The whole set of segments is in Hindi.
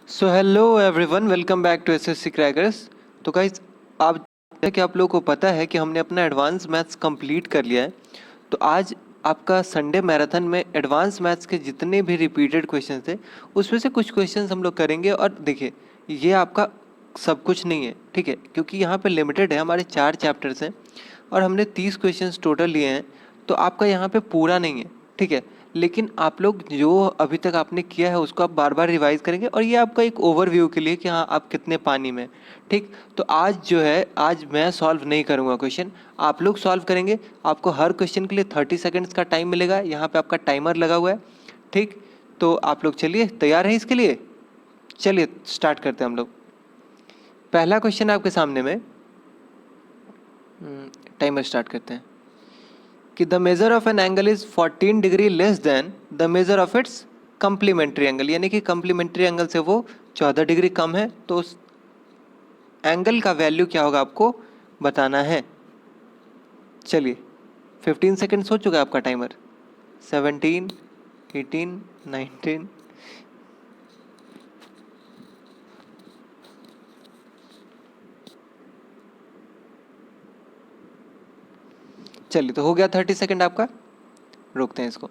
So hello everyone, welcome back to SSC crackers. तो गाइस, आप कि आप लोगों को पता है कि हमने अपना एडवांस मैथ्स कंप्लीट कर लिया है। तो आज आपका संडे मैराथन में एडवांस मैथ्स के जितने भी रिपीटेड क्वेश्चन थे उसमें से कुछ क्वेश्चंस हम लोग करेंगे। और देखिए, ये आपका सब कुछ नहीं है, ठीक है, क्योंकि यहाँ पे लिमिटेड है, हमारे 4 चैप्टर्स हैं और हमने 30 क्वेश्चंस टोटल लिए हैं। तो आपका यहाँ पे पूरा नहीं है, ठीक है, लेकिन आप लोग जो अभी तक आपने किया है उसको आप बार बार रिवाइज करेंगे और ये आपका एक ओवरव्यू के लिए कि हाँ आप कितने पानी में, ठीक। तो आज जो है, आज मैं सॉल्व नहीं करूँगा क्वेश्चन, आप लोग सॉल्व करेंगे। आपको हर क्वेश्चन के लिए 30 सेकेंड्स का टाइम मिलेगा, यहाँ पे आपका टाइमर लगा हुआ है, ठीक। तो आप लोग चलिए, तैयार हैं इसके लिए? चलिए स्टार्ट करते हैं हम लोग। पहला क्वेश्चन आपके सामने में, टाइमर स्टार्ट करते हैं कि the measure of an angle is 14 degree less than the measure of its complementary angle, यानी कि कम्प्लीमेंट्री एंगल से वो 14 डिग्री कम है। तो उस एंगल का वैल्यू क्या होगा आपको बताना है। चलिए, 15 सेकेंड्स हो चुका है आपका टाइमर। 17, 18, 19। चलिए, तो हो गया 30 सेकेंड आपका, रोकते हैं इसको।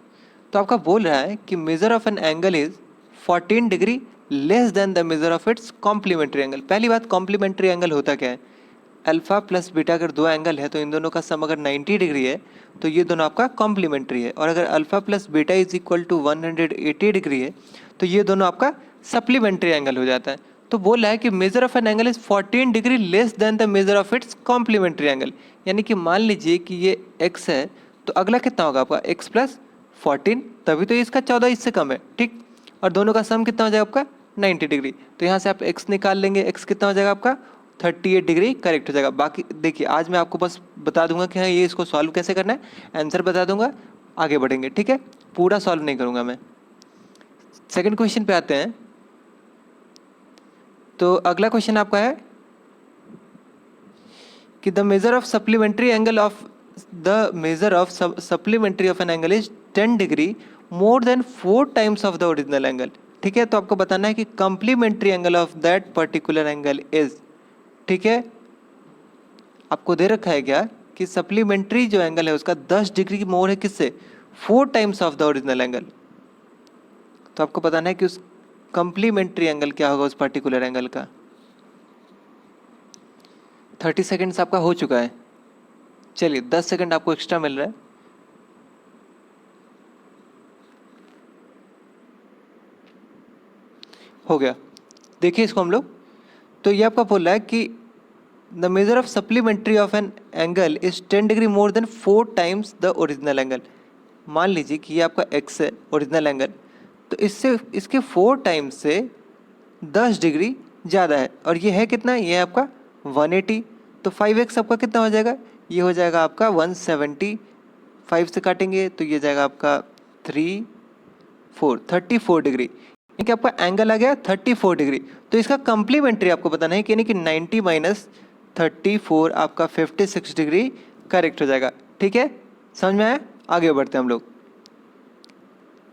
तो आपका बोल रहा है कि measure of an angle is 14 degree less than the measure of its complementary angle. पहली बात, कॉम्प्लीमेंट्री एंगल होता क्या है? अल्फा प्लस बीटा अगर दो एंगल है तो इन दोनों का सम अगर 90 डिग्री है तो ये दोनों आपका कॉम्प्लीमेंट्री है। और अगर alpha plus beta is equal to 180 degree है तो ये दोनों आपका सप्लीमेंट्री एंगल हो जाता है। तो बोल रहा है कि measure of an angle is 14 degree less than the measure of its complementary angle, यानी कि मान लीजिए कि ये x है तो अगला कितना होगा आपका x प्लस 14, तभी तो इसका 14 इससे कम है, ठीक। और दोनों का सम कितना हो जाएगा आपका 90 डिग्री। तो यहाँ से आप x निकाल लेंगे, x कितना हो जाएगा आपका 38 डिग्री करेक्ट हो जाएगा। बाकी देखिए, आज मैं आपको बस बता दूंगा कि हाँ ये इसको सॉल्व कैसे करना है, आंसर बता दूंगा, आगे बढ़ेंगे, ठीक है। पूरा सॉल्व नहीं करूंगा मैं। सेकंड क्वेश्चन पे आते हैं। तो अगला क्वेश्चन आपका है कि the measure of supplementary angle of supplementary of an angle is 10 degree more than 4 times of the original angle, ठीक है। तो आपको बताना है कि complementary angle of that particular angle is, ठीक है। आपको दे रखा है क्या कि सप्लीमेंट्री जो एंगल है उसका 10 डिग्री मोर है किससे, 4 times of the original angle. तो आपको बताना है कि उस कंप्लीमेंट्री एंगल क्या होगा उस पर्टिकुलर एंगल का। 30 सेकेंड्स आपका हो चुका है। चलिए, 10 सेकेंड आपको एक्स्ट्रा मिल रहा है। हो गया, देखिए इसको हम लोग। तो ये आपका बोल रहा है कि the measure of supplementary of an angle is 10 degree more than 4 times the original angle. मान लीजिए कि ये आपका x है ओरिजिनल एंगल, तो इससे इसके 4 टाइम्स से 10 डिग्री ज़्यादा है। और ये है कितना, ये है आपका 180। तो 5x आपका कितना हो जाएगा, ये हो जाएगा आपका 170। 5 से काटेंगे तो ये जाएगा आपका 34 डिग्री, यानी कि आपका एंगल आ गया 34 डिग्री। तो इसका कंप्लीमेंट्री आपको बताना है कि यानी कि 90 माइनस 34 आपका 56 डिग्री करेक्ट हो जाएगा, ठीक है। समझ में आया? आगे बढ़ते हैं हम लोग।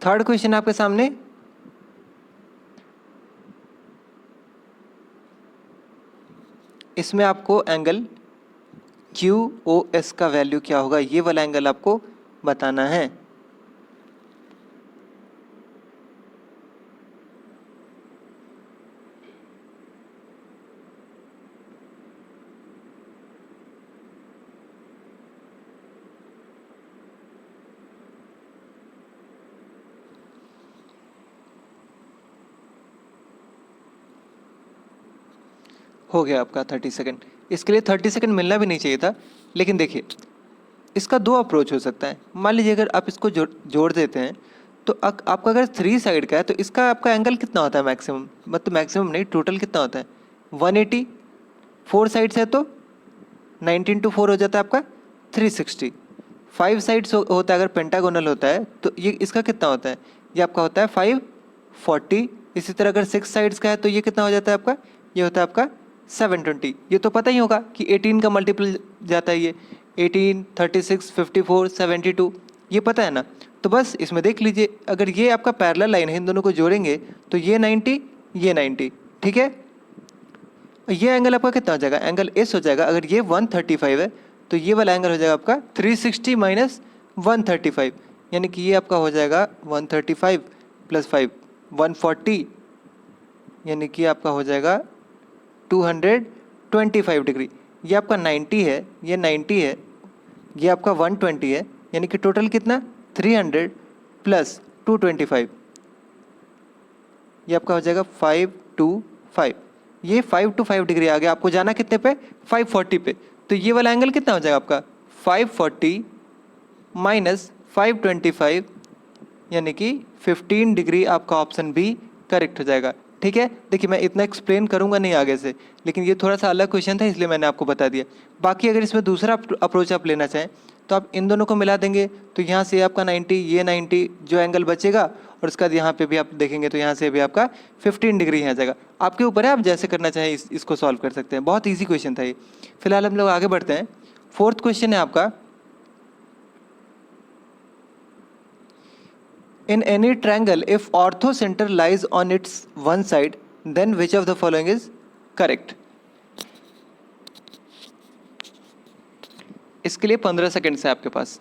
थर्ड क्वेश्चन आपके सामने, इसमें आपको एंगल QOS का वैल्यू क्या होगा, ये वाला एंगल आपको बताना है। हो गया आपका 30 सेकेंड। इसके लिए 30 सेकेंड मिलना भी नहीं चाहिए था, लेकिन देखिए इसका दो अप्रोच हो सकता है। मान लीजिए अगर आप इसको जोड़ देते हैं तो आपका अगर 3 साइड का है तो इसका आपका एंगल कितना होता है मैक्सिमम, मतलब मैक्सिमम नहीं, टोटल कितना होता है 180। 4 साइड्स है तो 19 टू 4 हो जाता है आपका 360। 5 साइड्स होता है अगर पेंटागोनल होता है तो ये इसका कितना होता है, ये आपका होता है 540। इसी तरह अगर 6 साइड्स का है तो ये कितना हो जाता है आपका, ये होता है आपका 720। ये तो पता ही होगा कि 18 का मल्टीपल जाता है, ये 18, 36, 54, 72, ये पता है ना। तो बस इसमें देख लीजिए, अगर ये आपका पैरेलल लाइन है, इन दोनों को जोड़ेंगे तो ये 90, ये 90, ठीक है। ये एंगल आपका कितना हो जाएगा, एंगल एस हो जाएगा। अगर ये 135 है तो ये वाला एंगल हो जाएगा आपका 360 माइनस 135, यानी कि ये आपका हो जाएगा 135 प्लस 5 140, यानी कि आपका हो जाएगा 225 डिग्री। ये आपका 90 है, ये 90 है, ये आपका 120 है, यानी कि टोटल कितना 300 प्लस 225, ये आपका हो जाएगा 525। ये 525 डिग्री आ गया। आपको जाना कितने पे, 540 पे। तो ये वाला एंगल कितना हो जाएगा आपका 540 माइनस 525, यानी कि 15 डिग्री आपका ऑप्शन बी करेक्ट हो जाएगा, ठीक है। देखिए मैं इतना एक्सप्लेन करूंगा नहीं आगे से, लेकिन ये थोड़ा सा अलग क्वेश्चन था इसलिए मैंने आपको बता दिया। बाकी अगर इसमें दूसरा अप्रोच आप लेना चाहें तो आप इन दोनों को मिला देंगे, तो यहाँ से आपका 90, ये 90 जो एंगल बचेगा, और उसके बाद यहाँ पे भी आप देखेंगे तो यहाँ से भी आपका 15 डिग्री यहाँ जाएगा। आपके ऊपर है, आप जैसे करना चाहें इसको सॉल्व कर सकते हैं। बहुत ईजी क्वेश्चन था ये। फिलहाल हम लोग आगे बढ़ते हैं। फोर्थ क्वेश्चन है आपका, in any triangle if ortho center lies on its one side then which of the following is correct। इसके लिए 15 सेकंड है आपके पास।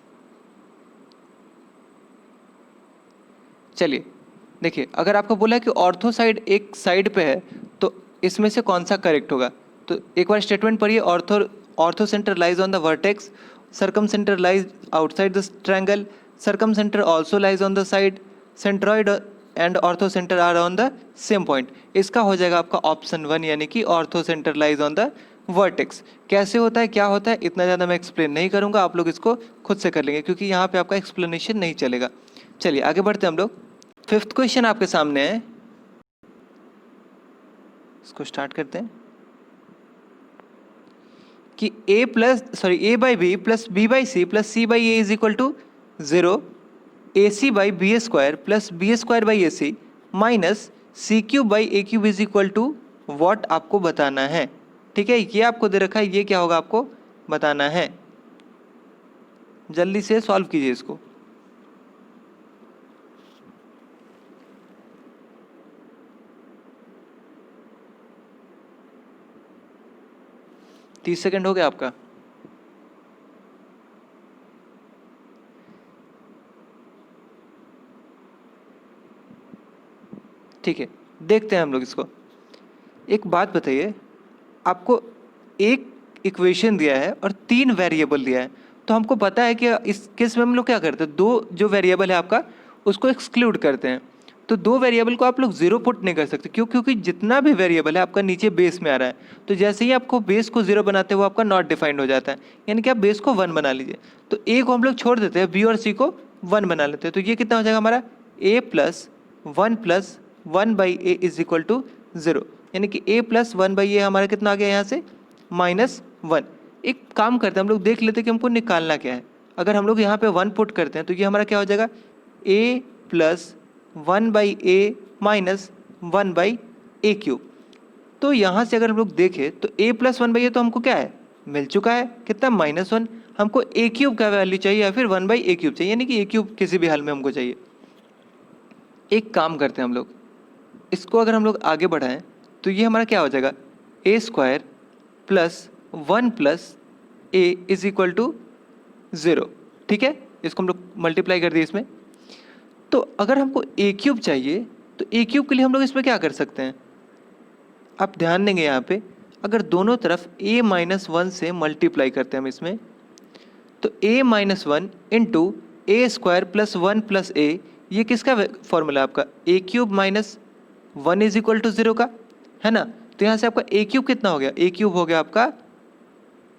चलिए देखिए, अगर आपको बोला है कि ऑर्थो साइड एक साइड पे है तो इसमें से कौन सा करेक्ट होगा। तो एक बार स्टेटमेंट पढ़िए, orthocentre lies on the vertex, circumcentre lies outside the triangle, circumcentre also lies on the side, centroid and orthocentre are on the same point. इसका हो जाएगा आपका ऑप्शन 1, यानी कि orthocentre lies on the vertex. कैसे होता है, क्या होता है, इतना ज़्यादा मैं एक्सप्लेन नहीं करूंगा, आप लोग इसको खुद से कर लेंगे क्योंकि यहाँ पे आपका एक्सप्लेनेशन नहीं चलेगा। चलिए आगे बढ़ते हैं हम लोग। फिफ्थ क्वेश्चन आपके सामने है, इसको स्टार्ट करते हैं कि A by B plus B by C plus C by A is equal to 0, A C by B square plus B square by A C minus C cube by A cube is equal to what आपको बताना है, ठीक है। ये आपको दे रखा है, ये क्या होगा आपको बताना है। जल्दी से सॉल्व कीजिए इसको। तीस सेकंड हो गया आपका। ठीक है, देखते हैं हम लोग इसको। एक बात बताइए, आपको एक इक्वेशन दिया है और 3 वेरिएबल दिया है, तो हमको पता है कि इस केस में हम लोग क्या करते हैं, 2 जो वेरिएबल है आपका उसको एक्सक्लूड करते हैं। तो 2 वेरिएबल को आप लोग 0 पुट नहीं कर सकते, क्यों, क्योंकि जितना भी वेरिएबल है आपका नीचे बेस में आ रहा है। तो जैसे ही आपको बेस को 0 बनाते हैं वो आपका नॉट डिफाइंड हो जाता है, यानी कि आप बेस को 1 बना लीजिए। तो ए को हम लोग छोड़ देते हैं, बी और सी को 1 बना लेते हैं। तो ये कितना हो जाएगा हमारा A plus 1 by A is equal to 0, यानी कि a प्लस 1 बाई ए हमारा कितना आ गया यहाँ से -1। एक काम करते हैं हम लोग, देख लेते हैं कि हमको निकालना क्या है। अगर हम लोग यहाँ पे 1 पुट करते हैं तो ये हमारा क्या हो जाएगा a plus 1 by A minus 1 by A cube. तो यहाँ से अगर हम लोग देखें तो a प्लस 1 बाई ए तो हमको क्या है, मिल चुका है, कितना -1। हमको ए क्यूब का वैल्यू चाहिए या फिर 1 बाई ए क्यूब चाहिए, यानी कि ए क्यूब किसी भी हाल में हमको चाहिए। एक काम करते हैं हम लोग, इसको अगर हम लोग आगे बढ़ाएं तो ये हमारा क्या हो जाएगा A square plus 1 plus A is equal to 0, ठीक है। इसको हम लोग मल्टीप्लाई कर दिए इसमें। तो अगर हमको ए क्यूब चाहिए तो ए क्यूब के लिए हम लोग इसमें क्या कर सकते हैं, आप ध्यान देंगे यहाँ पे, अगर दोनों तरफ a माइनस 1 से मल्टीप्लाई करते हैं हम इसमें, तो a minus 1 into A square plus 1 plus A, ये किसका फॉर्मूला आपका A cube minus 1 is equal to 0 का, है ना। तो यहाँ से आपका ए क्यूब कितना हो गया, ए क्यूब हो गया आपका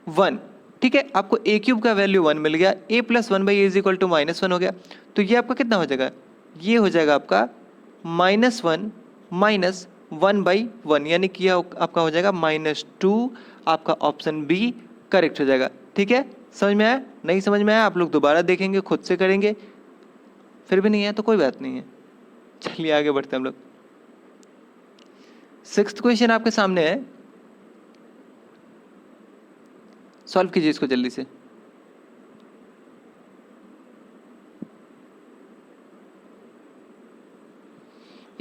1, ठीक है। आपको ए क्यूब का वैल्यू 1 मिल गया, a plus 1 by A is equal to -1 हो गया। तो ये आपका कितना हो जाएगा, ये हो जाएगा आपका -1 माइनस 1 बाई 1, यानी कि आपका हो जाएगा -2। आपका ऑप्शन बी करेक्ट हो जाएगा, ठीक है। समझ में आया, नहीं समझ में आया आप लोग दोबारा देखेंगे, खुद से करेंगे, फिर भी नहीं है तो कोई बात नहीं है। चलिए आगे बढ़ते हैं हम लोग। 6th क्वेश्चन आपके सामने है, सॉल्व कीजिए इसको जल्दी से।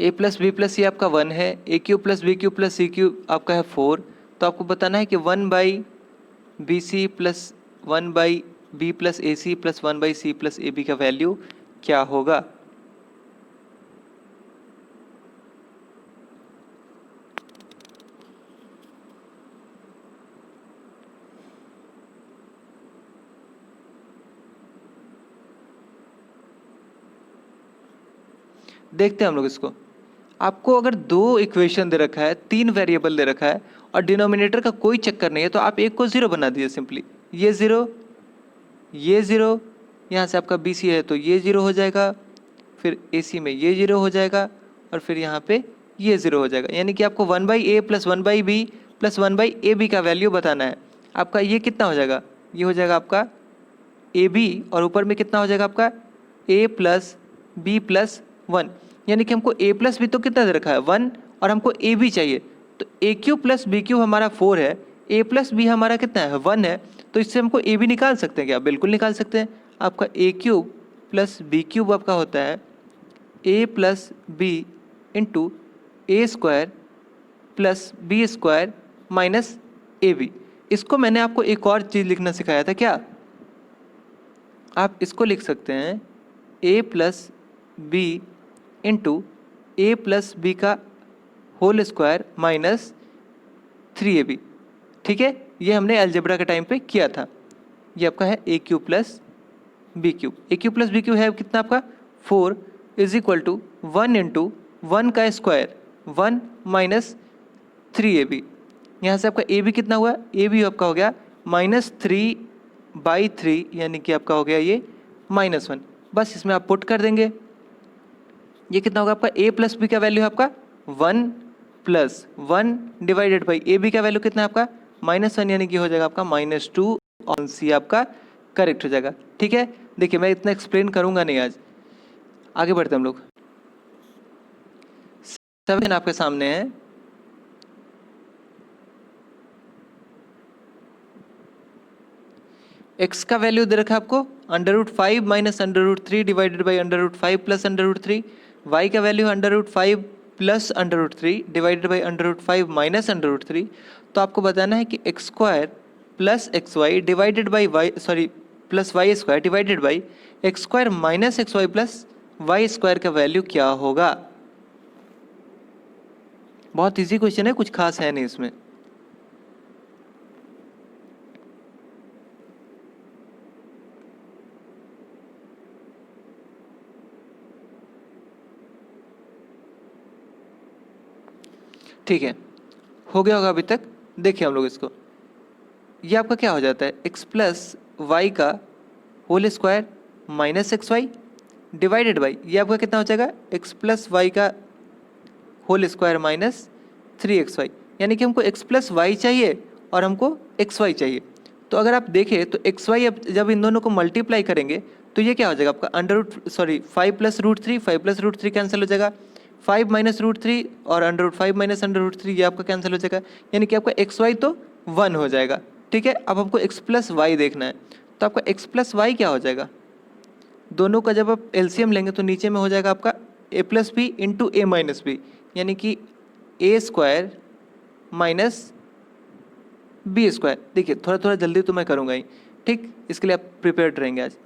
A plus B plus C आपका 1 है, A cube plus B cube plus C cube आपका है 4। तो आपको बताना है कि 1 by B C plus 1 by B plus A C plus 1 by C plus A B का वैल्यू क्या होगा। देखते हैं हम लोग इसको। आपको अगर दो इक्वेशन दे रखा है, तीन वेरिएबल दे रखा है और डिनोमिनेटर का कोई चक्कर नहीं है, तो आप एक को जीरो बना दीजिए सिंपली। ये जीरो, यहाँ से आपका बी सी है तो ये जीरो हो जाएगा, फिर ए सी में ये जीरो हो जाएगा और फिर यहाँ पे ये जीरो हो जाएगा। यानी कि आपको 1 by a plus 1 by B plus 1 by a B का वैल्यू बताना है। आपका ये कितना हो जाएगा, ये हो जाएगा आपका ए बी और ऊपर में कितना हो जाएगा आपका ए प्लस बी प्लस 1। यानी कि हमको ए प्लस बी तो कितना दे रखा है 1 और हमको ए बी चाहिए, तो ए क्यूब प्लस बी क्यूब हमारा 4 है, ए प्लस बी हमारा कितना है 1 है। तो इससे हमको ए बी निकाल सकते हैं क्या, बिल्कुल निकाल सकते हैं। आपका A cube plus B cube आपका होता है A plus B into A square plus B square minus A B. इसको मैंने आपको एक और चीज़ लिखना सिखाया था क्या, आप इसको लिख सकते हैं ए प्लस बी इंटू ए प्लस बी का होल स्क्वायर माइनस 3ab। ठीक है, ये हमने अलजेब्रा के टाइम पे किया था। ये आपका है A cube plus B cube, A cube plus B cube है कितना आपका 4 इज इक्वल टू 1 इंटू 1 का स्क्वायर 1 माइनस 3ab। यहाँ से आपका ए बी कितना हुआ, ए बी आपका हो गया -3/3, यानी कि आपका हो गया ये -1। बस इसमें आप पुट कर देंगे, ये कितना होगा आपका ए प्लस बी का वैल्यू है आपका 1 plus 1 divided by a B का वैल्यू कितना है आपका -1, यानी कि हो जाएगा आपका -2 और सी आपका करेक्ट हो जाएगा। ठीक है, देखिए मैं इतना एक्सप्लेन करूंगा नहीं आज, आगे बढ़ते हम लोग। 7 आपके सामने है, x का वैल्यू दे रखा है आपको √5 minus √3 divided by √5 plus √3, y का value √5 plus √3 divided by √5 minus √3। तो आपको बताना है कि x square plus x y divided by plus Y square divided by x square minus x y plus Y square का वैल्यू क्या होगा। बहुत इजी क्वेश्चन है, कुछ खास है नहीं इसमें। ठीक है, हो गया होगा अभी तक। देखिए हम लोग इसको, ये आपका क्या हो जाता है x प्लस वाई का whole square minus x y divided by, ये आपका कितना हो जाएगा x प्लस वाई का होल स्क्वायर माइनस 3xy। यानी कि हमको x प्लस वाई चाहिए और हमको xy चाहिए। तो अगर आप देखें तो xy अब जब इन दोनों को मल्टीप्लाई करेंगे तो ये क्या हो जाएगा आपका 5 प्लस √3, 5 प्लस √3 कैंसिल हो जाएगा, 5 माइनस √3 और √5 माइनस √3 ये आपका कैंसिल हो जाएगा, यानी कि आपका xy तो 1 हो जाएगा। ठीक है, अब हमको x प्लस वाई देखना है, तो आपका x प्लस वाई क्या हो जाएगा, दोनों का जब आप एलसीएम लेंगे तो नीचे में हो जाएगा आपका a plus B into a minus b, यानी कि ए स्क्वायर माइनस बी स्क्वायर। देखिए थोड़ा थोड़ा जल्दी तो मैं करूँगा ही, ठीक, इसके लिए आप प्रिपेयर्ड रहेंगे आज।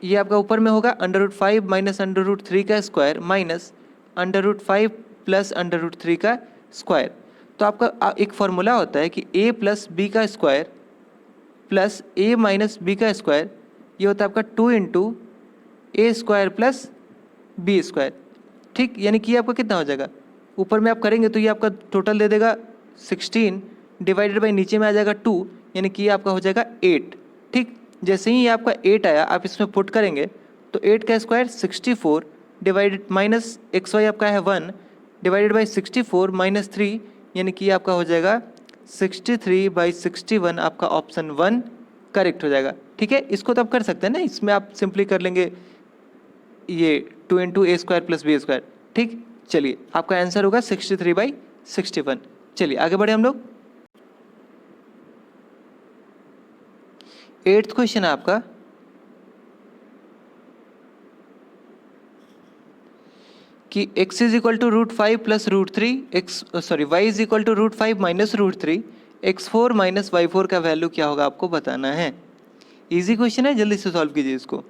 ये आपका ऊपर में होगा √5 माइनस √3 का स्क्वायर माइनस √5 प्लस √3 का स्क्वायर। तो आपका एक फॉर्मूला होता है कि a प्लस बी का square plus a minus b का स्क्वायर, ये होता है आपका 2 इंटू ए स्क्वायर प्लस बी स्क्वायर। ठीक, यानी कि ये आपका कितना हो जाएगा, ऊपर में आप करेंगे तो ये आपका टोटल दे देगा 16 डिवाइडेड बाई नीचे में आ जाएगा 2, यानी कि ये आपका हो जाएगा 8। ठीक, जैसे ही ये आपका 8 आया आप इसमें पुट करेंगे तो 8 का square 64 divided minus x y आपका है 1 डिवाइडेड बाई 64 माइनस 3, यानी कि ये आपका हो जाएगा 63/61, आपका ऑप्शन 1 करेक्ट हो जाएगा। ठीक है, इसको तो आप कर सकते हैं ना, इसमें आप सिंपली कर लेंगे ये 2 इंटू ए स्क्वायर प्लस बी स्क्वायर। ठीक, चलिए आपका आंसर होगा 63/61। चलिए आगे बढ़े हम लोग। 8th क्वेश्चन है आपका, कि x is equal to √5 plus √3 y is equal to √5 minus √3 x4 minus y4 का वैल्यू क्या होगा आपको बताना है। इजी क्वेश्चन है, जल्दी से सॉल्व कीजिए इसको।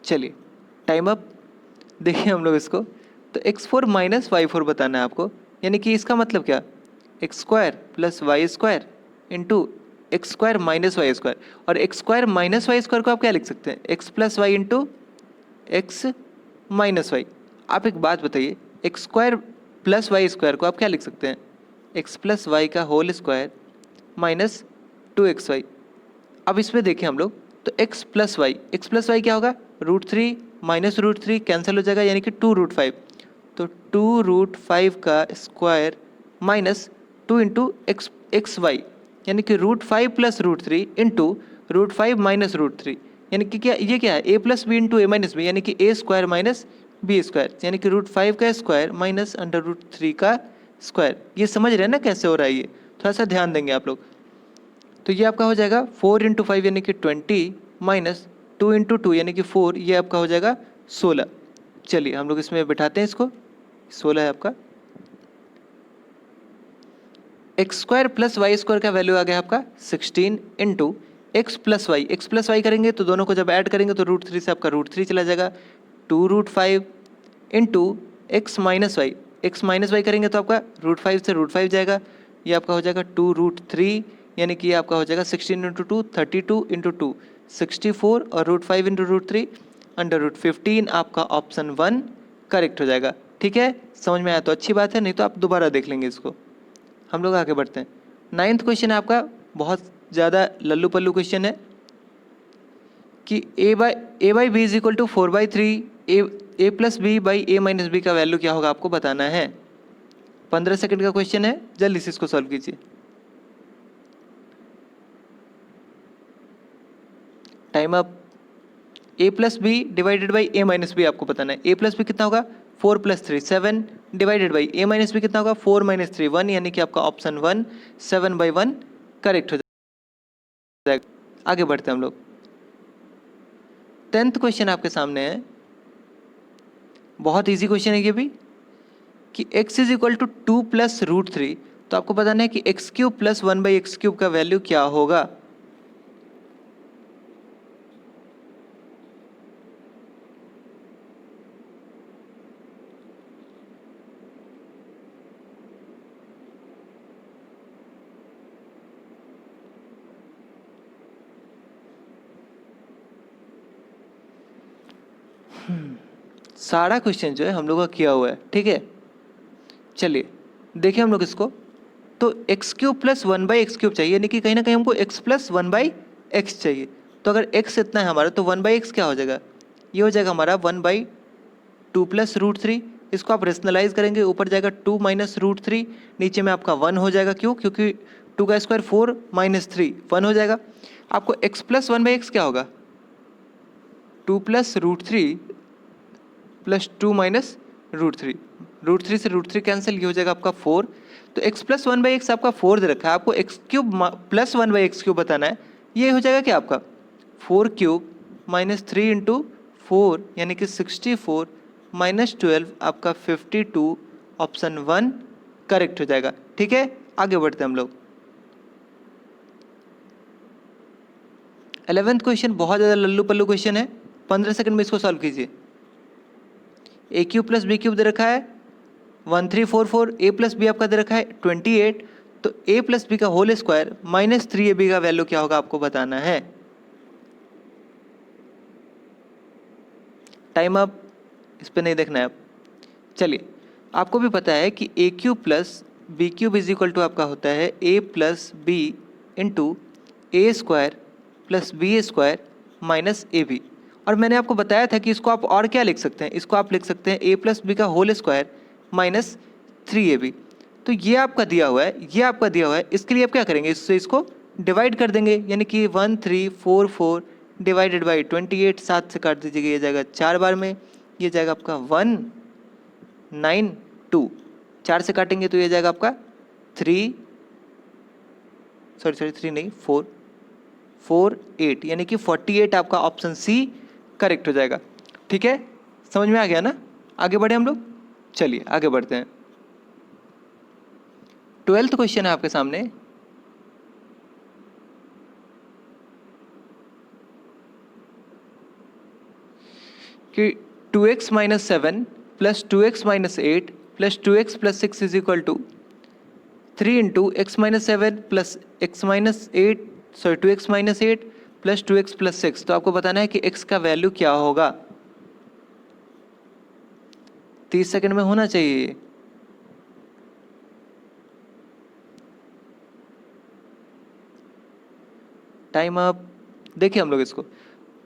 चलिए टाइम अप। देखिए हम लोग इसको, तो x4 माइनस y4 बताना है आपको, यानी कि इसका मतलब क्या, X square plus Y square into X square minus Y square. और X square minus Y square को आप क्या लिख सकते हैं, X plus Y into x minus Y. आप एक बात बताइए, X square plus Y square को आप क्या लिख सकते हैं, एक्स प्लस वाई का होल स्क्वायर माइनस 2xy। अब इसमें देखें हम लोग, तो x प्लस वाई क्या होगा, √3 माइनस √3 कैंसिल हो जाएगा, यानी कि 2√5। तो 2√5 का square minus 2 into x y, यानी कि √5 प्लस √3 इंटू √5 माइनस √3, यानी कि क्या ये क्या है, a plus B into a minus b, यानी कि a square minus B square, यानी कि √5 का स्क्वायर माइनस √3 का स्क्वायर। ये समझ रहे हैं ना कैसे हो रहा है, ये थोड़ा सा ध्यान देंगे आप लोग। तो ये आपका हो जाएगा 4 इंटू 5 यानी कि 20 माइनस 2 इंटू 2 यानी कि 4, ये आपका हो जाएगा 16। चलिए हम लोग इसमें बिठाते हैं इसको, 16 है आपका। X square plus Y square का वैल्यू आ गया आपका 16 इंटू एक्स प्लस वाई करेंगे तो दोनों को जब ऐड करेंगे तो √3 से आपका √3 चला जाएगा, 2√5 इंटू एक्स माइनस वाई करेंगे तो आपका √5 से √5 जाएगा, ये आपका हो जाएगा 2√3, यानी कि ये आपका हो जाएगा 16 इंटू 2 32 इंटू 2 64 और √5 इंटू √3 √15। आपका ऑप्शन 1 करेक्ट हो जाएगा। ठीक है, समझ में आया तो अच्छी बात है, नहीं तो आप दोबारा देख लेंगे इसको। हम लोग आगे बढ़ते हैं। 9th क्वेश्चन है आपका, बहुत ज़्यादा लल्लू पल्लू क्वेश्चन है कि a by b is equal to 4/3 a plus B by a minus b का वैल्यू क्या होगा आपको बताना है। 15 सेकंड का क्वेश्चन है, जल्दी से इसको सॉल्व कीजिए। Time up. a plus b divided by a minus b आपको बताना है। a प्लस बी कितना होगा, 4 plus 3 7 divided by a minus b कितना होगा, 4 माइनस 3 1, यानी कि आपका ऑप्शन 1 7/1 करेक्ट हो जाएगा। आगे बढ़ते हैं हम लोग। 10th क्वेश्चन आपके सामने है, बहुत इजी क्वेश्चन है ये भी, कि x is equal to 2 plus √3, तो आपको बताना है कि x³ प्लस 1/x³ का वैल्यू क्या होगा। सारा क्वेश्चन जो है हम लोग का किया हुआ है, ठीक है। चलिए देखिए हम लोग इसको, तो x³ प्लस 1/x³ चाहिए, यानी कि कहीं ना कहीं हमको x प्लस 1/x चाहिए। तो अगर x इतना है हमारा तो 1/x क्या हो जाएगा, ये हो जाएगा हमारा 1/2 प्लस √3। इसको आप रेशनलाइज करेंगे, ऊपर जाएगा 2 माइनस √3, नीचे में आपका 1 हो जाएगा। क्यों, क्योंकि 2 का स्क्वायर 4 माइनस 3 1 हो जाएगा। आपको x प्लस 1/x क्या होगा, 2 प्लस √3 प्लस 2 माइनस √3, √3 से √3 कैंसिल, ये हो जाएगा आपका 4। तो x प्लस 1/x आपका 4 दे रखा है, आपको x³ प्लस 1/x³ बताना है। ये हो जाएगा क्या आपका 4³ माइनस 3 इंटू 4, यानी कि 64 माइनस 12 आपका 52, ऑप्शन 1 करेक्ट हो जाएगा। ठीक है, आगे बढ़ते हैं हम लोग। 11th क्वेश्चन बहुत ज़्यादा लल्लू पल्लू क्वेश्चन है, 15 सेकंड में इसको सॉल्व कीजिए। a³ प्लस b³ दे रखा है 1344, a प्लस बी आपका दे रखा है 28, तो a प्लस बी का होल स्क्वायर माइनस 3ab का वैल्यू क्या होगा आपको बताना है। टाइम अप, इस पर नहीं देखना है आप। चलिए आपको भी पता है कि a³ plus b³ is equal to आपका होता है a plus B into A square plus B square minus A b. और मैंने आपको बताया था कि इसको आप और क्या लिख सकते हैं, इसको आप लिख सकते हैं a प्लस बी का होल स्क्वायर माइनस 3ab। तो ये आपका दिया हुआ है, ये आपका दिया हुआ है, इसके लिए आप क्या करेंगे, इससे इसको डिवाइड कर देंगे, यानी कि 1344 डिवाइडेड बाई 28, 7 से काट दीजिएगा, ये जाएगा 4 बार में, ये जाएगा आपका 192, 4 से काटेंगे तो ये जाएगा आपका 3 नहीं 448, यानी कि 48 आपका ऑप्शन सी करेक्ट हो जाएगा। ठीक है, समझ में आ गया ना? आगे बढ़े हम लोग, चलिए आगे बढ़ते हैं। 12th क्वेश्चन है आपके सामने। कि 2x minus 7 plus 2x minus 8 plus 2x plus 6 is equal to 3 into x minus 7 plus x minus 8 2x minus 8 plus 2x plus 6। तो आपको बताना है कि x का वैल्यू क्या होगा। 30 सेकंड में होना चाहिए। Time up. देखिए हम लोग इसको,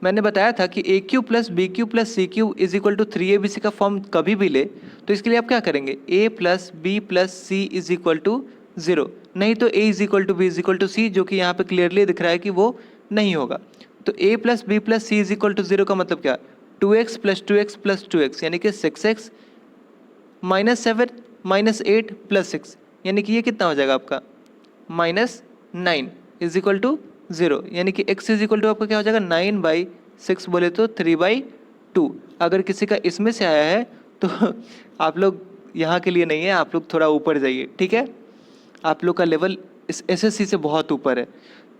मैंने बताया था कि A cube plus B cube plus C cube is equal to 3abc का फॉर्म कभी भी ले तो इसके लिए आप क्या करेंगे, a plus B plus C is equal to 0, नहीं तो a is equal to B is equal to C, जो कि यहाँ पे क्लियरली दिख रहा है कि वो नहीं होगा। तो a plus B plus C is equal to 0 का मतलब क्या, 2x plus 2x plus 2x यानी कि 6x माइनस 7 माइनस 8 प्लस 6, यानी कि ये कितना हो जाएगा आपका -9 इज इक्वल टू 0, यानी कि x इज इक्वल टू आपका क्या हो जाएगा 9/6 बोले तो 3/2। अगर किसी का इसमें से आया है तो आप लोग यहाँ के लिए नहीं है, आप लोग थोड़ा ऊपर जाइए। ठीक है, आप लोग का लेवल इस SSC से बहुत ऊपर है,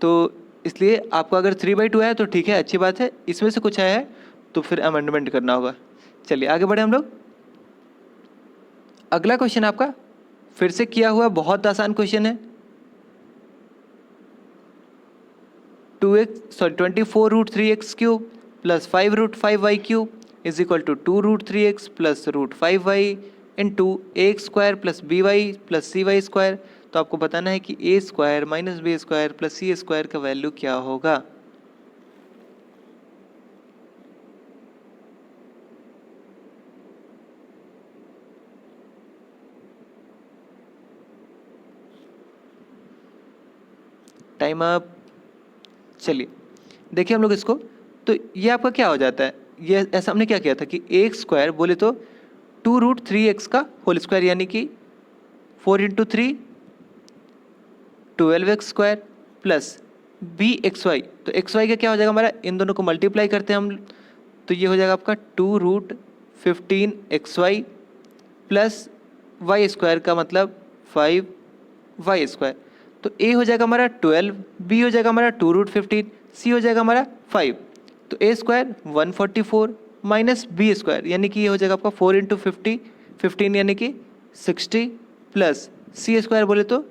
तो इसलिए आपको अगर 3/2 आया तो ठीक है, अच्छी बात है। इसमें से कुछ आया है तो फिर अमेंडमेंट करना होगा। चलिए आगे बढ़े हम लोग। अगला क्वेश्चन आपका फिर से किया हुआ बहुत आसान क्वेश्चन है। 24 root 3x cube plus 5 root 5y cube is equal to 2 root 3x plus root 5y into A square plus B Y plus C Y square. तो आपको बताना है कि ए square minus B square plus सी स्क्वायर का वैल्यू क्या होगा। Time up. चलिए देखिए हम लोग इसको, तो ये आपका क्या हो जाता है, ये ऐसा हमने क्या किया था कि ए स्क्वायर बोले तो 2 रूट 3x का होल स्क्वायर यानी कि 4 into 3 12x square plus b x y. तो एक्स वाई का क्या हो जाएगा हमारा, इन दोनों को मल्टीप्लाई करते हैं हम, तो ये हो जाएगा आपका 2 root 15xy plus Y square का मतलब 5y स्क्वायर। तो a हो जाएगा हमारा 12, b हो जाएगा हमारा 2 रूट 15, c हो जाएगा हमारा 5। तो a square 144 minus B square यानी कि ये हो जाएगा आपका 4 इंटू 15 यानी कि 60 प्लस सी स्क्वायर बोले तो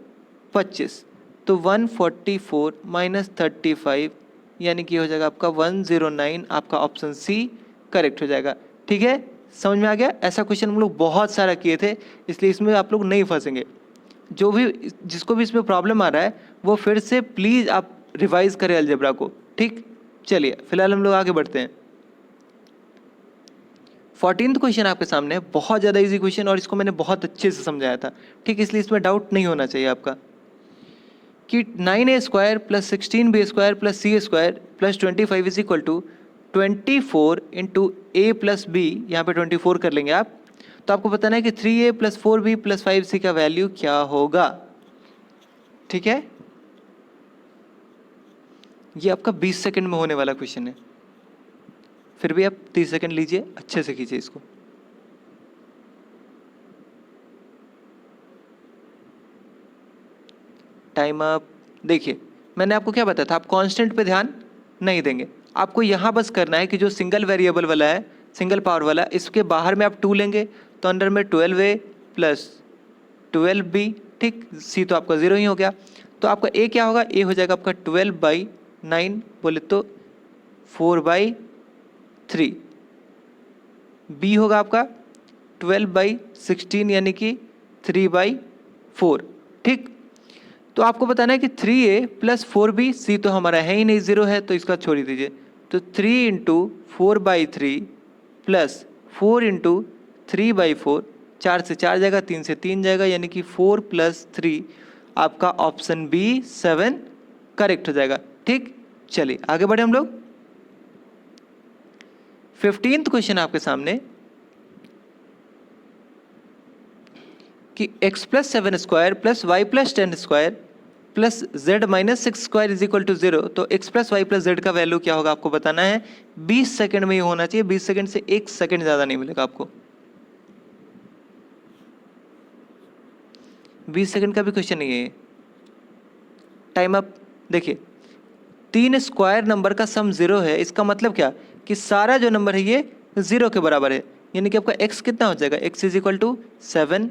25। तो 144 माइनस 35 यानी कि हो जाएगा आपका 109, आपका ऑप्शन सी करेक्ट हो जाएगा। ठीक है, समझ में आ गया। ऐसा क्वेश्चन हम लोग बहुत सारा किए थे, इसलिए इसमें आप लोग नहीं फंसेंगे। जो भी जिसको भी इसमें प्रॉब्लम आ रहा है वो फिर से प्लीज़ आप रिवाइज करें अलजेब्रा को। ठीक, चलिए फिलहाल हम लोग आगे बढ़ते हैं। 14th क्वेश्चन आपके सामने, बहुत ज़्यादा इजी क्वेश्चन और इसको मैंने बहुत अच्छे से समझाया था। ठीक, इसलिए इसमें डाउट नहीं होना चाहिए आपका कि 9a square plus 16b square plus C square plus 25 is equal to 24 into A plus b, यहाँ पे 24 कर लेंगे आप। तो आपको बताना है कि 3a plus 4b plus 5c का वैल्यू क्या होगा। ठीक है, ये आपका 20 सेकंड में होने वाला क्वेश्चन है, फिर भी आप 30 सेकंड लीजिए, अच्छे से कीजिए इसको। Time up. देखिए मैंने आपको क्या बताया था, आप कांस्टेंट पे ध्यान नहीं देंगे, आपको यहाँ बस करना है कि जो सिंगल वेरिएबल वाला है, सिंगल पावर वाला, इसके बाहर में आप 2 लेंगे तो अंडर में 12a प्लस 12b। ठीक, सी तो आपका 0 ही हो गया। तो आपका ए क्या होगा, ए हो जाएगा आपका 12/9 बोले तो 4/3। बी होगा आपका 12/16 यानी कि 3/4। ठीक, तो आपको बताना है कि 3a प्लस 4b, सी तो हमारा है ही नहीं, 0 है, तो इसका छोड़ दीजिए। तो 3 इंटू 4/3 प्लस 4 इंटू 3/4, 4 से 4 जाएगा, 3 से 3 जाएगा, यानी कि 4 प्लस 3, आपका ऑप्शन बी 7 करेक्ट हो जाएगा। ठीक, चलिए आगे बढ़े हम लोग। 15th क्वेश्चन आपके सामने, कि x plus 7 square plus y plus 10 square plus z minus 6 square is equal to 0, तो x plus y plus z का वैल्यू क्या होगा आपको बताना है। 20 सेकंड में ही होना चाहिए, 20 सेकंड से 1 सेकंड ज़्यादा नहीं मिलेगा आपको। 20 सेकंड का भी क्वेश्चन नहीं है ये। Time up. देखिए 3 स्क्वायर नंबर का सम 0 है, इसका मतलब क्या कि सारा जो नंबर है ये 0 के बराबर है, यानी कि आपका x कितना हो जाएगा, x is equal to 7,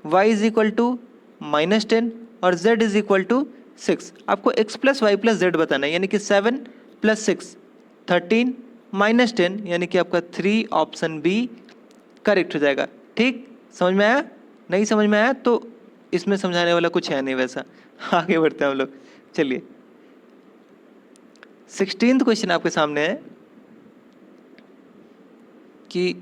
y is equal to -10 और z इज इक्वल टू 6। आपको x plus y plus z बताना है, यानी कि 7 प्लस 6 13 -10, यानी कि आपका 3 ऑप्शन बी करेक्ट हो जाएगा। ठीक, समझ में आया? नहीं समझ में आया तो इसमें समझाने वाला कुछ है नहीं वैसा। आगे बढ़ते हैं हम लोग। चलिए 16th क्वेश्चन आपके सामने है कि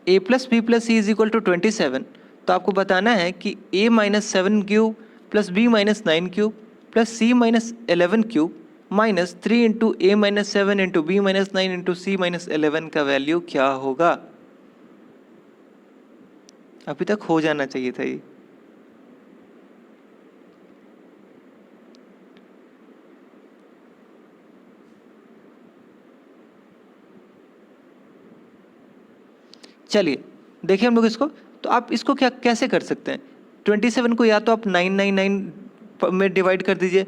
a plus B plus C is equal to 27, तो आपको बताना है कि a minus 7 cube plus b minus 9 cube plus c minus 11 cube minus 3 into a minus 7 into b minus 9 into c minus 11 का वैल्यू क्या होगा। अभी तक हो जाना चाहिए था ये। चलिए देखिए हम लोग इसको, तो आप इसको क्या कैसे कर सकते हैं, 27 को या तो आप 999 में डिवाइड कर दीजिए,